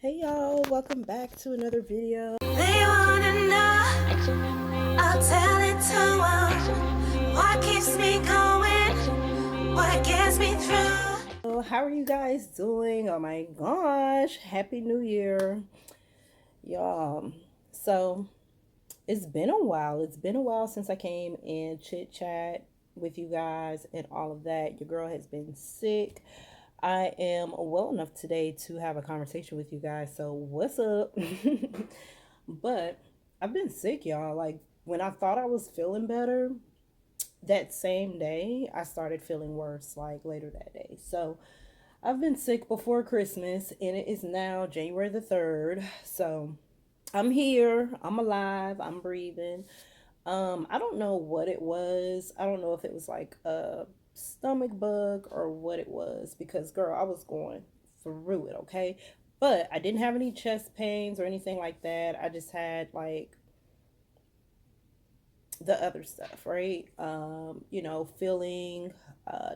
Hey y'all, welcome back to another video. They wanna know, I'll tell it to them. What keeps me going, what gets me through. So how are you guys doing? Oh my gosh, happy new year, y'all. So it's been a while since I came and chit chat with you guys and all of that. Your girl has been sick. I am well enough today to have a conversation with you guys, so what's up? But I've been sick, y'all. Like, when I thought I was feeling better, that same day I started feeling worse, like later that day. So I've been sick before Christmas, and it is now January the 3rd. So I'm here, I'm alive, I'm breathing. I don't know what it was. I don't know if it was like a stomach bug or what it was, because girl, I was going through it, okay? But I didn't have any chest pains or anything like that. I just had like the other stuff, right? Feeling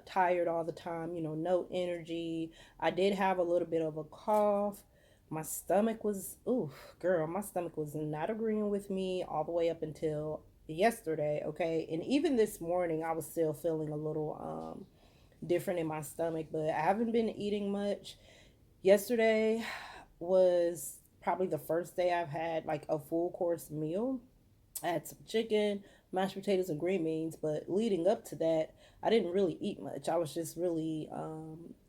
tired all the time, no energy. I did have a little bit of a cough. My stomach was, ooh, girl, my stomach was not agreeing with me all the way up until yesterday, okay? And even this morning, I was still feeling a little different in my stomach, but I haven't been eating much. Yesterday was probably the first day I've had like a full course meal. I had some chicken, mashed potatoes, and green beans, but leading up to that, I didn't really eat much. I was just really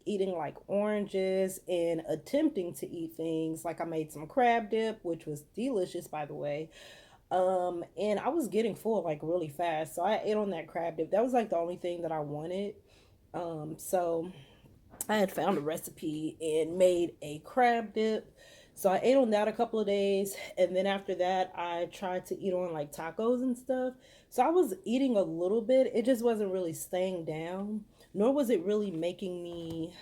eating like oranges and attempting to eat things. Like I made some crab dip, which was delicious, by the way. And I was getting full like really fast. So I ate on that crab dip. That was like the only thing that I wanted. So I had found a recipe and made a crab dip. So I ate on that a couple of days, and then after that I tried to eat on like tacos and stuff. So I was eating a little bit. It just wasn't really staying down, nor was it really making me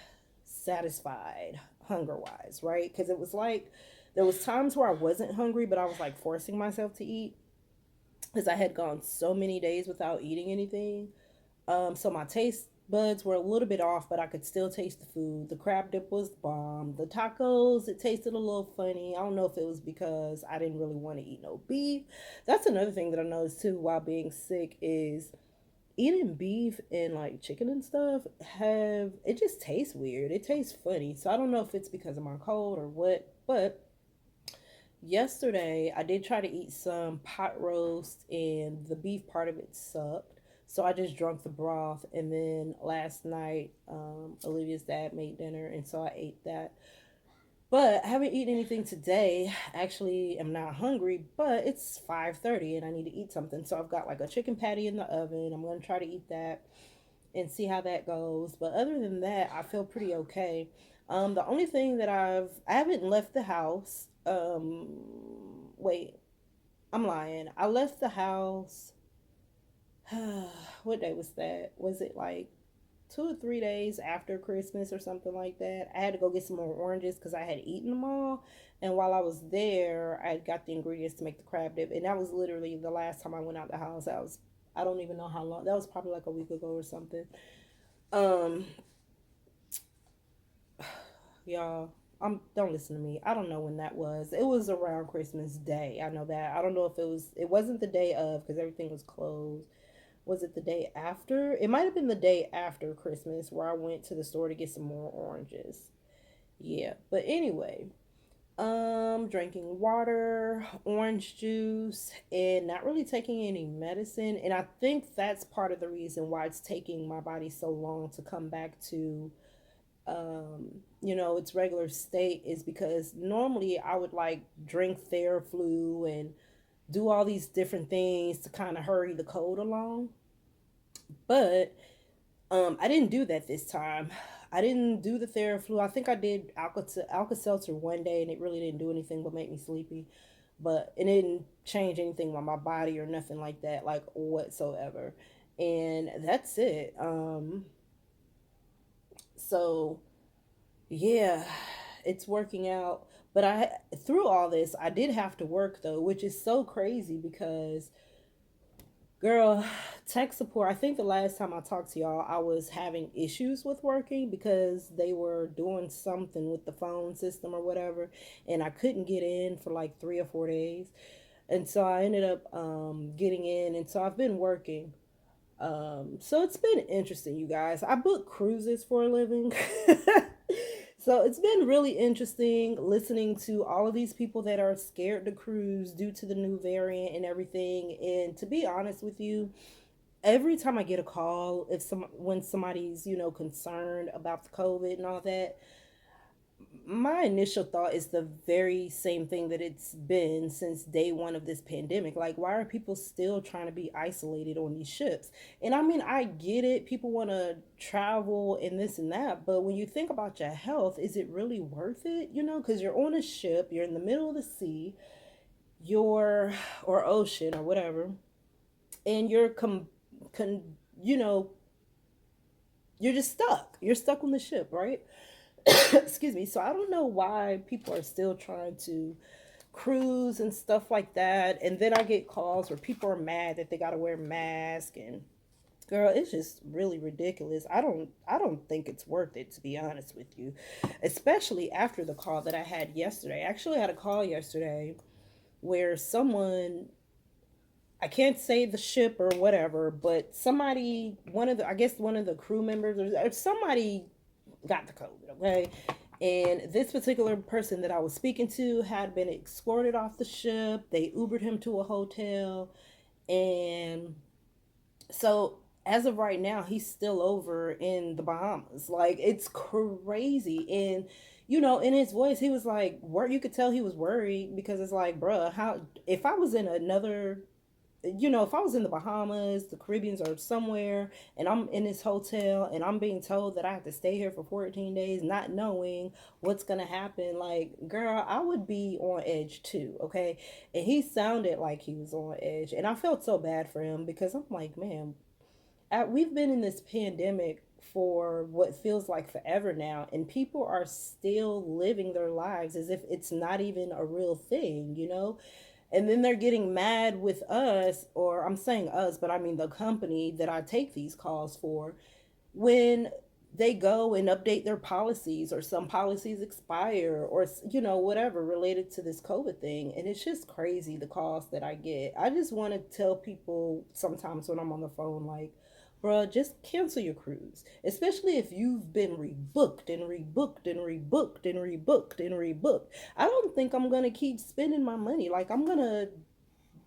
satisfied hunger wise, right? Because it was like there was times where I wasn't hungry, but I was like forcing myself to eat because I had gone so many days without eating anything. So my taste buds were a little bit off, but I could still taste the food. The crab dip was bomb. The tacos, it tasted a little funny. I don't know if it was because I didn't really want to eat no beef. That's another thing that I noticed too while being sick is eating beef and like chicken and stuff have it just tastes weird. It tastes funny. So I don't know if it's because of my cold or what, but yesterday I did try to eat some pot roast and the beef part of it sucked. So I just drunk the broth, and then last night Olivia's dad made dinner, and so I ate that. But I haven't eaten anything today. Actually, I'm not hungry, but it's 5:30 and I need to eat something. So I've got like a chicken patty in the oven. I'm going to try to eat that and see how that goes. But other than that, I feel pretty okay. The only thing that I haven't left the house. Wait, I'm lying. I left the house. What day was that? Was it like 2 or 3 days after Christmas or something like that? I had to go get some more oranges because I had eaten them all. And while I was there, I got the ingredients to make the crab dip. And that was literally the last time I went out the house. I don't even know how long. That was probably like a week ago or something. Um, y'all, don't listen to me. I don't know when that was. It was around Christmas Day. I know that. I don't know if it wasn't the day of because everything was closed. Was it the day after? It might have been the day after Christmas where I went to the store to get some more oranges. Yeah, but anyway, drinking water, orange juice, and not really taking any medicine. And I think that's part of the reason why it's taking my body so long to come back to its regular state, is because normally I would like drink Theraflu and do all these different things to kind of hurry the cold along. But I didn't do that this time. I didn't do the Theraflu. I think I did Alka-Seltzer one day, and it really didn't do anything but make me sleepy. But it didn't change anything with my body or nothing like that, like whatsoever. And that's it. So yeah, it's working out. But through all this, I did have to work though, which is so crazy because Girl, tech support. I think the last time I talked to y'all, I was having issues with working because they were doing something with the phone system or whatever, and I couldn't get in for like 3 or 4 days. And so I ended up getting in, and so I've been working. So it's been interesting, you guys. I book cruises for a living. So it's been really interesting listening to all of these people that are scared to cruise due to the new variant and everything. And to be honest with you, every time I get a call, if some when somebody's, concerned about the COVID and all that, my initial thought is the very same thing that it's been since day one of this pandemic. Like, why are people still trying to be isolated on these ships? And I mean, I get it. People want to travel and this and that. But when you think about your health, is it really worth it? Because you're on a ship, you're in the middle of the sea, you're, or ocean or whatever, and con, you know, you're just stuck. You're stuck on the ship, right? Excuse me. So I don't know why people are still trying to cruise and stuff like that. And then I get calls where people are mad that they got to wear masks, and girl, it's just really ridiculous. I don't think it's worth it, to be honest with you. Especially after the call that I had yesterday. I actually had a call yesterday where someone, I can't say the ship or whatever, but somebody, I guess one of the crew members or somebody got the COVID, okay? And this particular person that I was speaking to had been escorted off the ship. They Ubered him to a hotel. And so as of right now, he's still over in the Bahamas. Like, it's crazy. And, in his voice, he was like, you could tell he was worried because it's like, bruh, if I was in another, if I was in the Bahamas, the Caribbeans, or somewhere, and I'm in this hotel and I'm being told that I have to stay here for 14 days, not knowing what's going to happen, like, girl, I would be on edge too, okay? And he sounded like he was on edge. And I felt so bad for him because I'm like, man, we've been in this pandemic for what feels like forever now, and people are still living their lives as if it's not even a real thing. And then they're getting mad with us, or I'm saying us, but I mean the company that I take these calls for, when they go and update their policies, or some policies expire, or whatever related to this COVID thing. And it's just crazy, the calls that I get. I just want to tell people sometimes when I'm on the phone, like, bruh, just cancel your cruise, especially if you've been rebooked and rebooked and rebooked and rebooked and rebooked. I don't think I'm gonna keep spending my money. Like, I'm gonna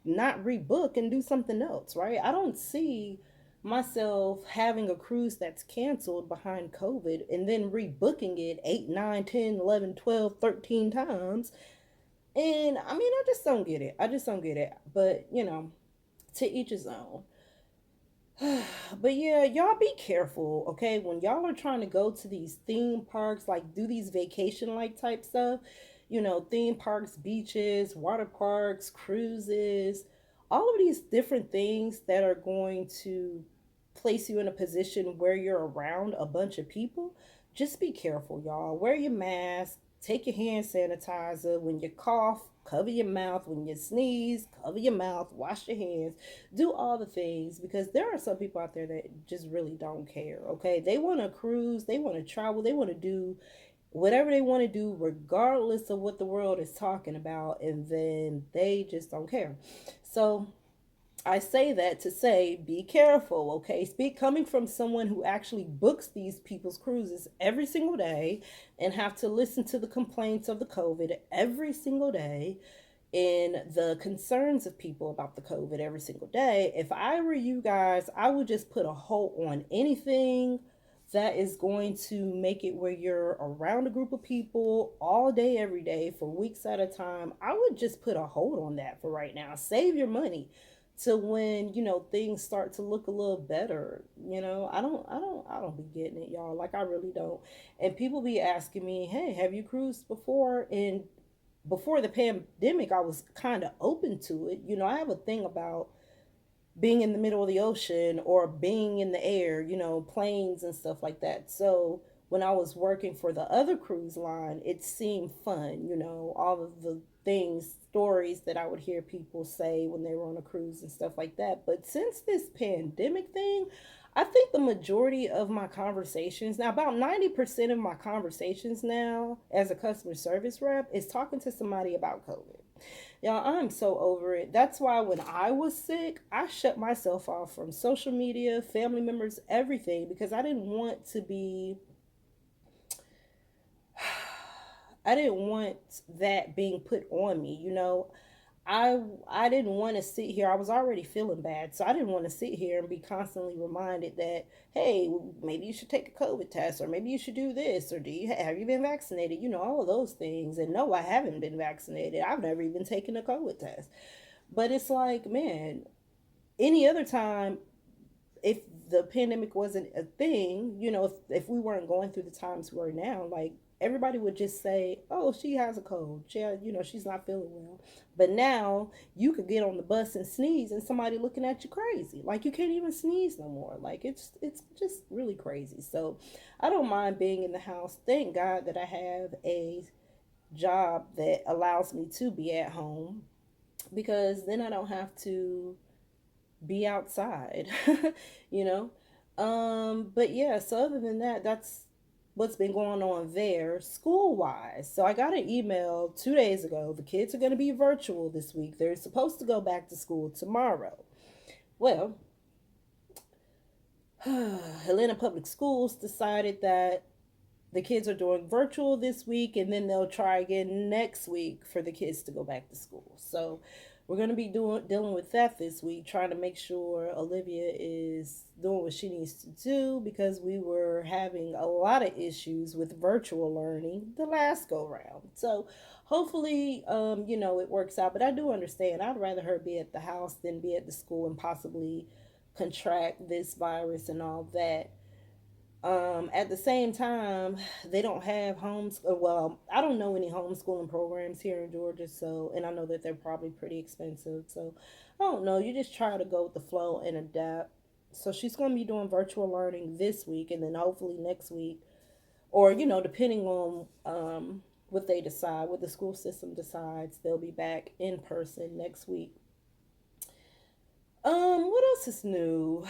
not rebook and do something else, right? I don't see myself having a cruise that's canceled behind COVID and then rebooking it 8, 9, 10, 11, 12, 13 times. And I mean, I just don't get it. I just don't get it. But, to each his own. But yeah, y'all be careful, okay? When y'all are trying to go to these theme parks, like do these vacation like type stuff, theme parks, beaches, water parks, cruises, all of these different things that are going to place you in a position where you're around a bunch of people. Just be careful, y'all. Wear your mask, take your hand sanitizer. When you cough, cover your mouth. When you sneeze, cover your mouth, wash your hands, do all the things, because there are some people out there that just really don't care, okay? They want to cruise, they want to travel, they want to do whatever they want to do regardless of what the world is talking about, and then they just don't care. So I say that to say, be careful, okay? Speak coming from someone who actually books these people's cruises every single day and have to listen to the complaints of the COVID every single day and the concerns of people about the COVID every single day. If I were you guys, I would just put a hold on anything that is going to make it where you're around a group of people all day, every day, for weeks at a time. I would just put a hold on that for right now. Save your money to when things start to look a little better. I don't be getting it, y'all. Like, I really don't. And people be asking me, hey, have you cruised before? And before the pandemic, I was kind of open to it. I have a thing about being in the middle of the ocean or being in the air, planes and stuff like that. So when I was working for the other cruise line, it seemed fun, all of the things, stories that I would hear people say when they were on a cruise and stuff like that. But since this pandemic thing, I think the majority of my conversations now, about 90% of my conversations now as a customer service rep, is talking to somebody about COVID. Y'all, I'm so over it. That's why when I was sick, I shut myself off from social media, family members, everything, because I didn't want that being put on me, I didn't want to sit here. I was already feeling bad, so I didn't want to sit here and be constantly reminded that, hey, maybe you should take a COVID test, or maybe you should do this, or have you been vaccinated? All of those things. And no, I haven't been vaccinated. I've never even taken a COVID test. But it's like, man, any other time, if the pandemic wasn't a thing, if we weren't going through the times we're now, like, everybody would just say, "Oh, she has a cold. She's not feeling well." But now you could get on the bus and sneeze, and somebody looking at you crazy, like you can't even sneeze no more. Like it's just really crazy. So I don't mind being in the house. Thank God that I have a job that allows me to be at home, because then I don't have to be outside, you know. But yeah, so other than that, that's what's been going on there school wise. So I got an email 2 days ago. The kids are going to be virtual this week. They're supposed to go back to school tomorrow. Well, Atlanta Public Schools decided that the kids are doing virtual this week, and then they'll try again next week for the kids to go back to school. So we're going to be dealing with that this week, trying to make sure Olivia is doing what she needs to do, because we were having a lot of issues with virtual learning the last go round. So hopefully, it works out. But I do understand. I'd rather her be at the house than be at the school and possibly contract this virus and all that. At the same time, they don't have well, I don't know any homeschooling programs here in Georgia, so, and I know that they're probably pretty expensive. So I don't know. You just try to go with the flow and adapt. So she's going to be doing virtual learning this week, and then hopefully next week, or depending on what they decide, what the school system decides, they'll be back in person next week. What else is new?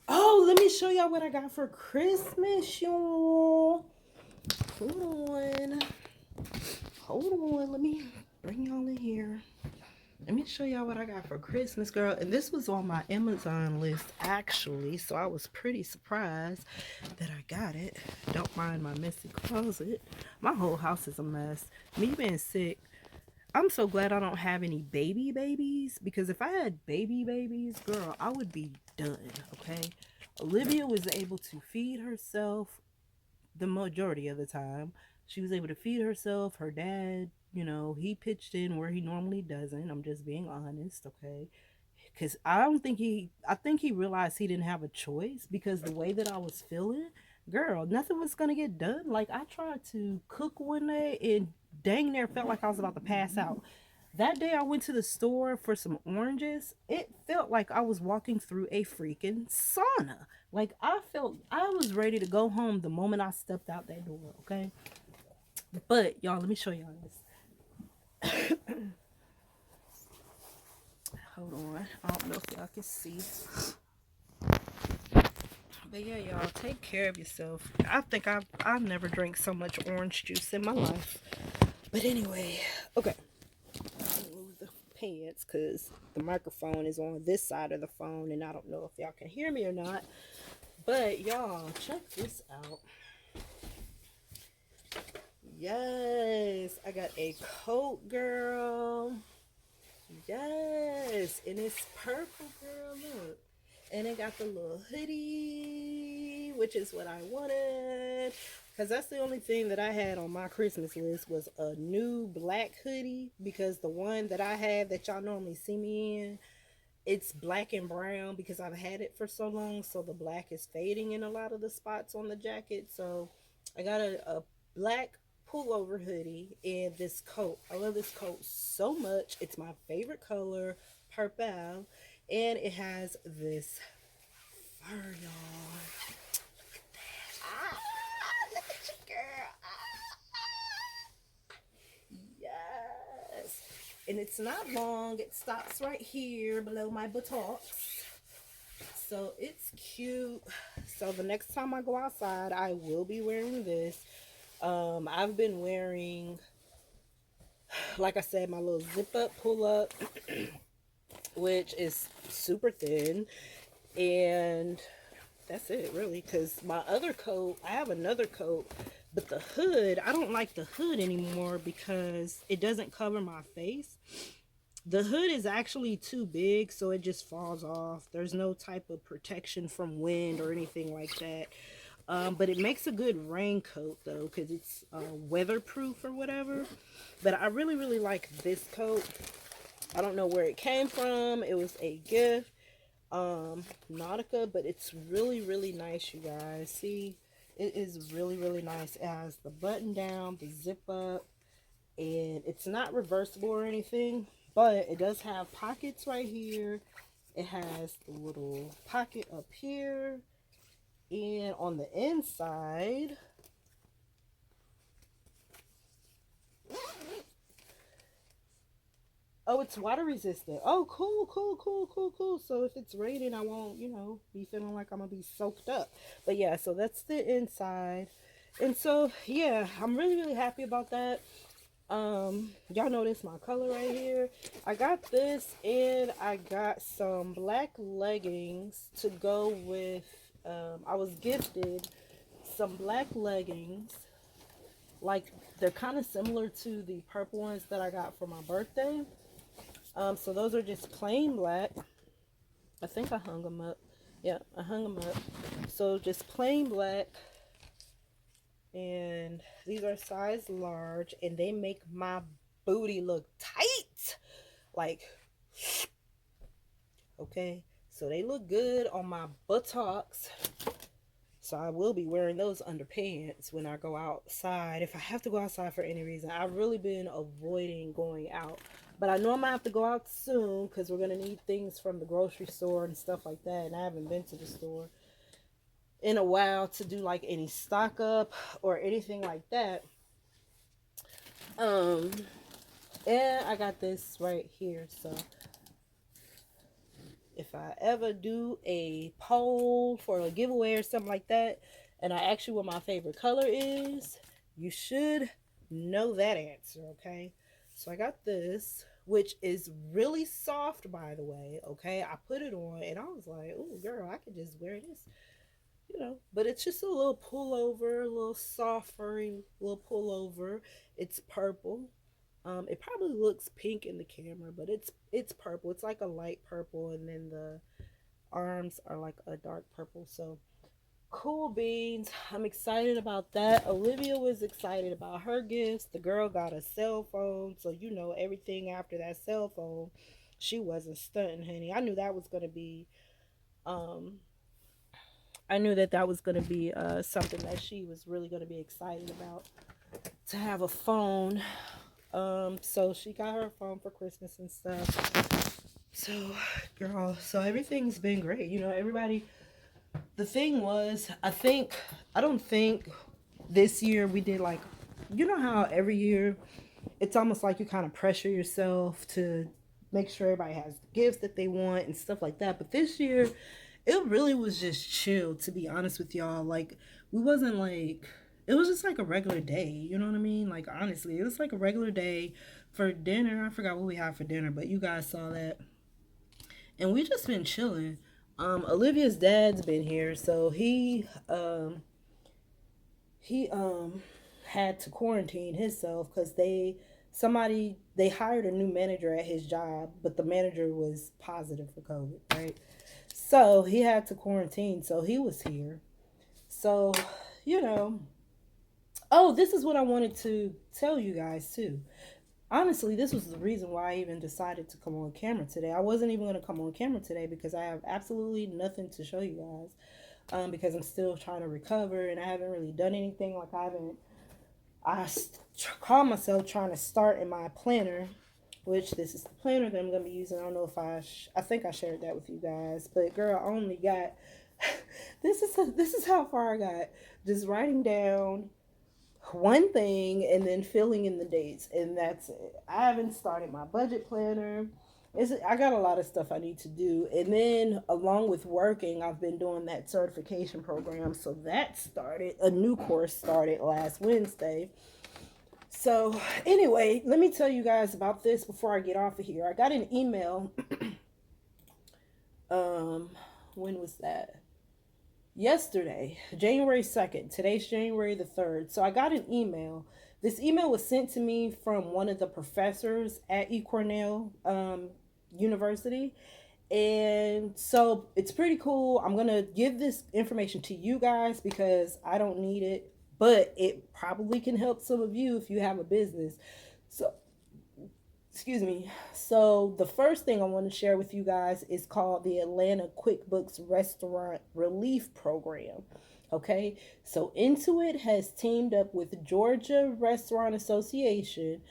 Oh, let me show y'all what I got for Christmas, y'all. Hold on. Let me bring y'all in here. Let me show y'all what I got for Christmas, girl. And this was on my Amazon list, actually. So I was pretty surprised that I got it. Don't mind my messy closet. My whole house is a mess. Me being sick. I'm so glad I don't have any babies, because if I had babies, girl, I would be done, okay? Olivia was able to feed herself the majority of the time. She was able to feed herself. Her dad, he pitched in where he normally doesn't. I'm just being honest, okay? Because I think he realized he didn't have a choice, because the way that I was feeling, girl, nothing was going to get done. Like, I tried to cook one day and dang near felt like I was about to pass out. That day I went to the store for some oranges. It felt like I was walking through a freaking sauna. Like, I felt I was ready to go home the moment I stepped out that door, okay? But y'all, let me show y'all this. Hold on. I don't know if y'all can see. But yeah, y'all, take care of yourself. I think I've never drank so much orange juice in my life. But anyway, okay. Move the pants, because the microphone is on this side of the phone, and I don't know if y'all can hear me or not. But y'all, check this out. Yes, I got a coat, girl. Yes, and it's purple, girl. Look. And it got the little hoodie, which is what I wanted. Because that's the only thing that I had on my Christmas list was a new black hoodie. Because the one that I have that y'all normally see me in, it's black and brown because I've had it for so long. So the black is fading in a lot of the spots on the jacket. So I got a black pullover hoodie and this coat. I love this coat so much. It's my favorite color, purple. And it has this fur, y'all. Look at that. Ah, look at you, girl. Ah. Yes. And it's not long. It stops right here below my buttocks. So it's cute. So the next time I go outside, I will be wearing this. I've been wearing, like I said, my little zip up, pull up, which is super thin. And that's it, really, because my other coat, I have another coat, but the hood, I don't like the hood anymore because it doesn't cover my face. The hood is actually too big, so it just falls off. There's no type of protection from wind or anything like that. But it makes a good raincoat, though, because it's weatherproof or whatever. But I really, really like this coat. I don't know where it came from. It was a gift. Nautica, but it's really, really nice, you guys. See, it is really, really nice. It has the button down, the zip up, and it's not reversible or anything, but it does have pockets right here. It has a little pocket up here, and on the inside, oh, it's water resistant. Oh, cool, cool, cool, cool, cool. So if it's raining, I won't, be feeling like I'm gonna be soaked up. But yeah, so that's the inside. And so yeah, I'm really, really happy about that. Y'all notice my color right here. I got this, and I got some black leggings to go with, I was gifted some black leggings. Like, they're kind of similar to the purple ones that I got for my birthday. So those are just plain black. I think I hung them up. Yeah, I hung them up. So just plain black. And these are size large, and they make my booty look tight. Like, okay. So they look good on my buttocks. So I will be wearing those underpants when I go outside. If I have to go outside for any reason. I've really been avoiding going out. But I know I'm going to have to go out soon because we're going to need things from the grocery store and stuff like that. And I haven't been to the store in a while to do like any stock up or anything like that. And I got this right here. So if I ever do a poll for a giveaway or something like that, and I ask you what my favorite color is, you should know that answer, okay? So I got this, which is really soft, by the way, okay? I put it on, and I was like, oh, girl, I could just wear this, But it's just a little pullover, a little soft, furry little pullover. It's purple. It probably looks pink in the camera, but it's purple. It's like a light purple, and then the arms are like a dark purple. So cool beans. I'm excited about that. Olivia was excited about her gifts. The girl got a cell phone, so everything after that cell phone, she wasn't stunting, honey. I knew that was gonna be something that she was really gonna be excited about, to have a phone. So she got her phone for Christmas and stuff. So, girl, so everything's been great. Everybody, the thing was, I don't think this year we did like, how every year it's almost like you kind of pressure yourself to make sure everybody has the gifts that they want and stuff like that. But this year, it really was just chill, to be honest with y'all. Like, we wasn't like, it was just like a regular day, you know what I mean? Like, honestly, it was like a regular day. For dinner, I forgot what we had for dinner, but you guys saw that. And we just been chilling. Olivia's dad's been here, so he had to quarantine himself because they hired a new manager at his job, but the manager was positive for COVID, right? So he had to quarantine, so he was here. So, oh, this is what I wanted to tell you guys too. Honestly, this was the reason why I even decided to come on camera today. I wasn't even going to come on camera today because I have absolutely nothing to show you guys. Because I'm still trying to recover, and I haven't really done anything. Like, I call myself trying to start in my planner, which this is the planner that I'm going to be using. I don't know if I think I shared that with you guys, but girl, I only got This is how far I got. Just writing down one thing and then filling in the dates, and that's it. I haven't started my budget planner. I got a lot of stuff I need to do, and then along with working, I've been doing that certification program. So that started, a new course started last Wednesday. So anyway, let me tell you guys about this before I get off of here. I got an email. um, when was that? Yesterday, January 2nd. Today's January the 3rd. So I got an email. This email was sent to me from one of the professors at eCornell University. And so it's pretty cool. I'm going to give this information to you guys because I don't need it, but it probably can help some of you if you have a business. So, excuse me. So the first thing I want to share with you guys is called the Atlanta QuickBooks Restaurant Relief Program. Okay, so Intuit has teamed up with Georgia Restaurant Association.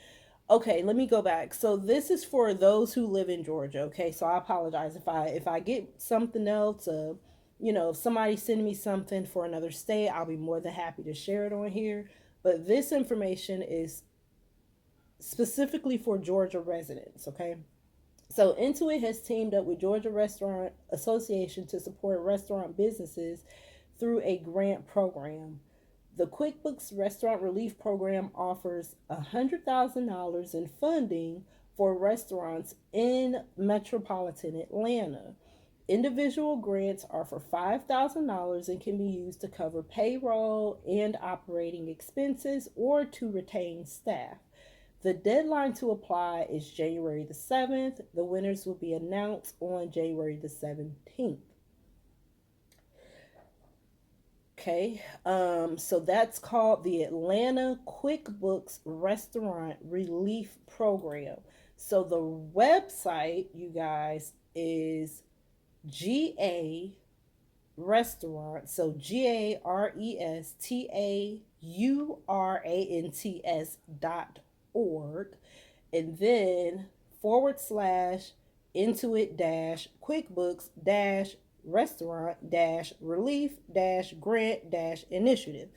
Okay, let me go back. So this is for those who live in Georgia. Okay, so I apologize if I get something else. If somebody send me something for another state, I'll be more than happy to share it on here. But this information is specifically for Georgia residents. Okay, so Intuit has teamed up with Georgia Restaurant Association to support restaurant businesses through a grant program. The QuickBooks Restaurant Relief Program offers $100,000 in funding for restaurants in metropolitan Atlanta. Individual grants are for $5,000 and can be used to cover payroll and operating expenses or to retain staff. The deadline to apply is January the 7th. The winners will be announced on January the 17th. Okay, so that's called the Atlanta QuickBooks Restaurant Relief Program. So the website, you guys, is GA Restaurant. So GARESTAURANTS.org, and then / Intuit QuickBooks restaurant relief grant initiative.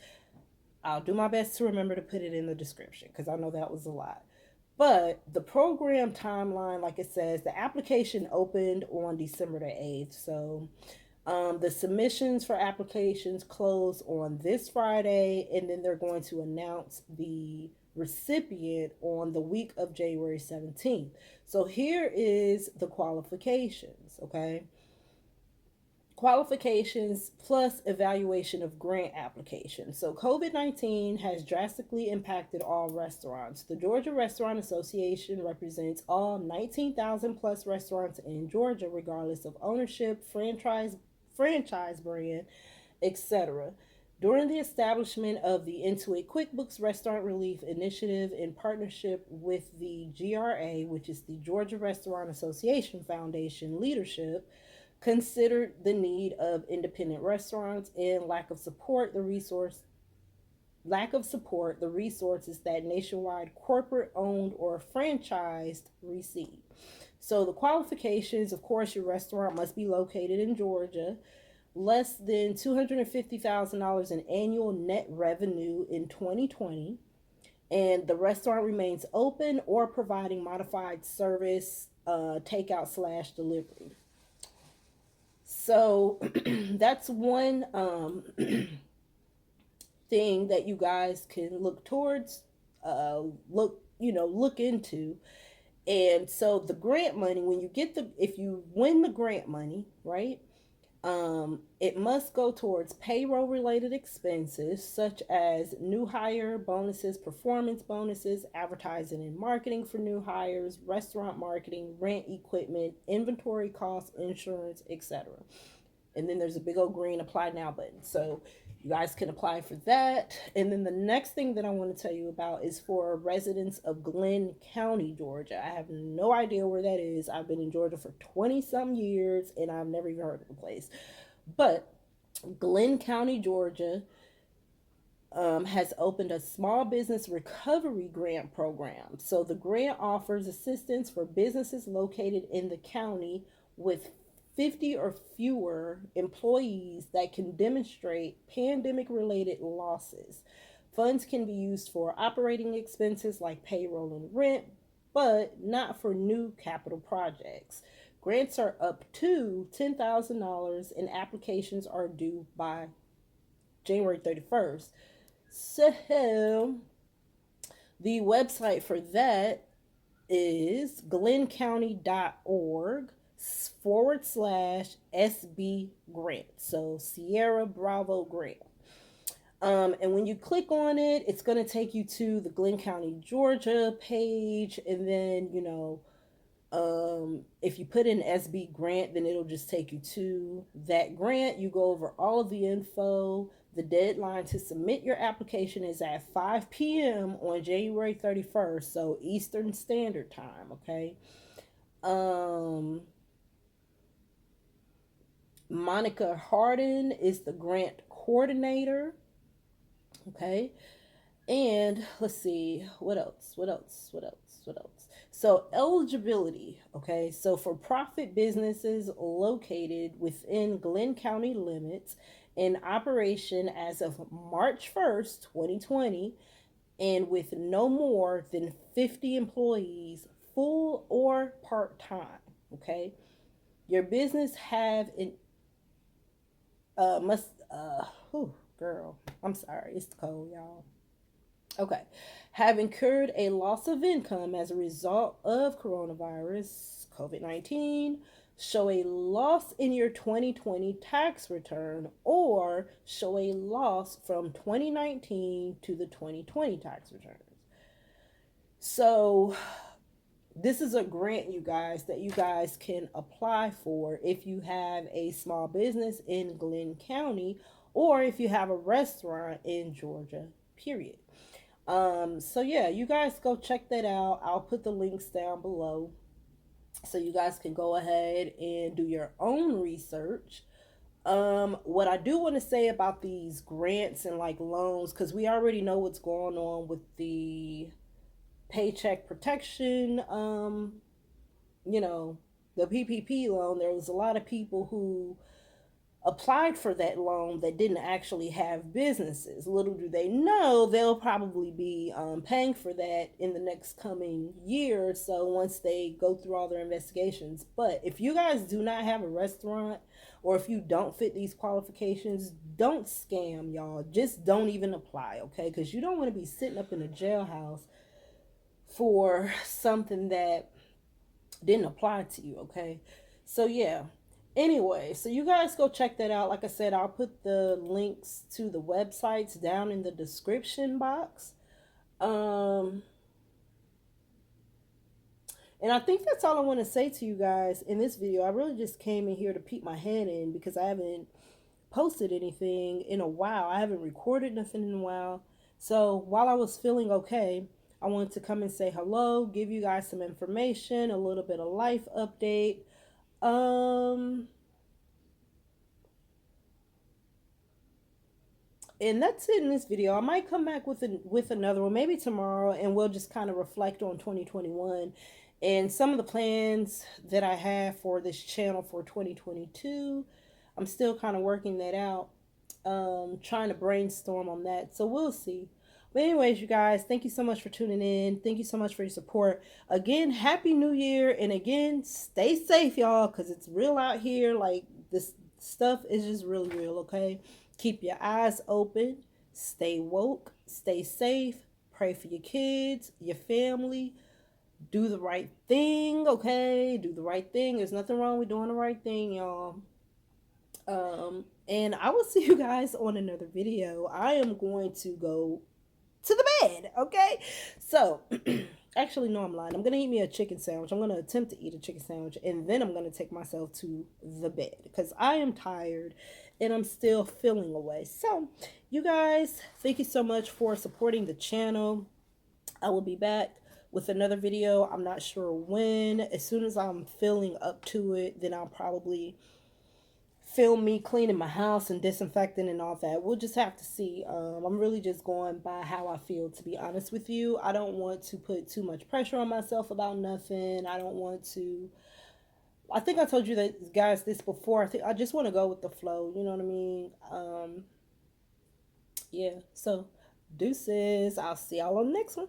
I'll do my best to remember to put it in the description because I know that was a lot. But the program timeline, like it says, the application opened on December the 8th. So the submissions for applications close on this Friday, and then they're going to announce the recipient on the week of January 17th. So here is the qualifications, okay? Qualifications plus evaluation of grant applications. So COVID-19 has drastically impacted all restaurants. The Georgia Restaurant Association represents all 19,000 plus restaurants in Georgia, regardless of ownership, franchise brand, etc. During the establishment of the Intuit QuickBooks Restaurant Relief Initiative in partnership with the GRA, which is the Georgia Restaurant Association Foundation leadership, considered the need of independent restaurants and lack of support the resources that nationwide corporate owned or franchised receive. So the qualifications, of course, your restaurant must be located in Georgia, less than $250,000 in annual net revenue in 2020, and the restaurant remains open or providing modified service, takeout / delivery. So that's one thing that you guys can look towards, look into. And so the grant money, if you win the grant money, right, it must go towards payroll related expenses such as new hire bonuses, performance bonuses, advertising and marketing for new hires, restaurant marketing, rent, equipment, inventory costs, insurance, etc. And then there's a big old green apply now button. So you guys can apply for that. And then the next thing that I want to tell you about is for residents of Glenn County, Georgia. I have no idea where that is. I've been in Georgia for 20 some years and I've never even heard of the place. But Glenn County, Georgia has opened a small business recovery grant program. So the grant offers assistance for businesses located in the county with 50 or fewer employees that can demonstrate pandemic related losses. Funds can be used for operating expenses like payroll and rent, but not for new capital projects. Grants are up to $10,000 and applications are due by January 31st. So, the website for that is glenncounty.org/SB grant. So, Sierra Bravo grant. And when you click on it, it's going to take you to the Glenn County, Georgia page. And then, if you put in SB grant, then it'll just take you to that grant. You go over all of the info. The deadline to submit your application is at 5 p.m. on January 31st, so Eastern Standard Time, okay? Monica Harden is the grant coordinator, okay? And let's see, what else? So, eligibility, okay? So, for profit businesses located within Glenn County limits in operation as of March 1st, 2020, and with no more than 50 employees, full or part time, okay? Your business have an must girl, I'm sorry, it's cold, y'all. Okay. Have incurred a loss of income as a result of coronavirus, COVID-19, show a loss in your 2020 tax return, or show a loss from 2019 to the 2020 tax returns. So, this is a grant, you guys, that you guys can apply for if you have a small business in Glenn County or if you have a restaurant in Georgia, period. So yeah, you guys go check that out. I'll put the links down below so you guys can go ahead and do your own research. What I do want to say about these grants and like loans, because we already know what's going on with the paycheck protection, the PPP loan. There was a lot of people who applied for that loan that didn't actually have businesses. Little do they know, they'll probably be paying for that in the next coming year or so once they go through all their investigations. But if you guys do not have a restaurant, or if you don't fit these qualifications, don't scam, y'all. Just don't even apply, okay? Because you don't want to be sitting up in a jailhouse for something that didn't apply to you, okay? So yeah. Anyway, so you guys go check that out. Like I said, I'll put the links to the websites down in the description box. And I think that's all I want to say to you guys in this video. I really just came in here to peek my head in because I haven't posted anything in a while. I haven't recorded nothing in a while. So while I was feeling okay, I wanted to come and say hello, give you guys some information, a little bit of life update. And that's it in this video. I might come back with another one, maybe tomorrow, and we'll just kind of reflect on 2021 and some of the plans that I have for this channel for 2022. I'm still kind of working that out, trying to brainstorm on that. So we'll see. But anyways, you guys, thank you so much for tuning in. Thank you so much for your support. Again, Happy New Year. And again, stay safe, y'all, because it's real out here. Like, this stuff is just really real, okay? Keep your eyes open. Stay woke. Stay safe. Pray for your kids, your family. Do the right thing, okay? Do the right thing. There's nothing wrong with doing the right thing, y'all. And I will see you guys on another video. I am going to go to the bed, okay? So, actually, no, I'm lying. I'm going to eat me a chicken sandwich. I'm going to attempt to eat a chicken sandwich, and then I'm going to take myself to the bed because I am tired and I'm still feeling away. So, you guys, thank you so much for supporting the channel. I will be back with another video. I'm not sure when. As soon as I'm feeling up to it, then I'll probably film me cleaning my house and disinfecting and all that. We'll just have to see. I'm really just going by how I feel, to be honest with you. I don't want to put too much pressure on myself about nothing. I don't want to I think I told you that, guys, this before. I think I just want to go with the flow. You know what I mean? Yeah. So, deuces. I'll see y'all on the next one.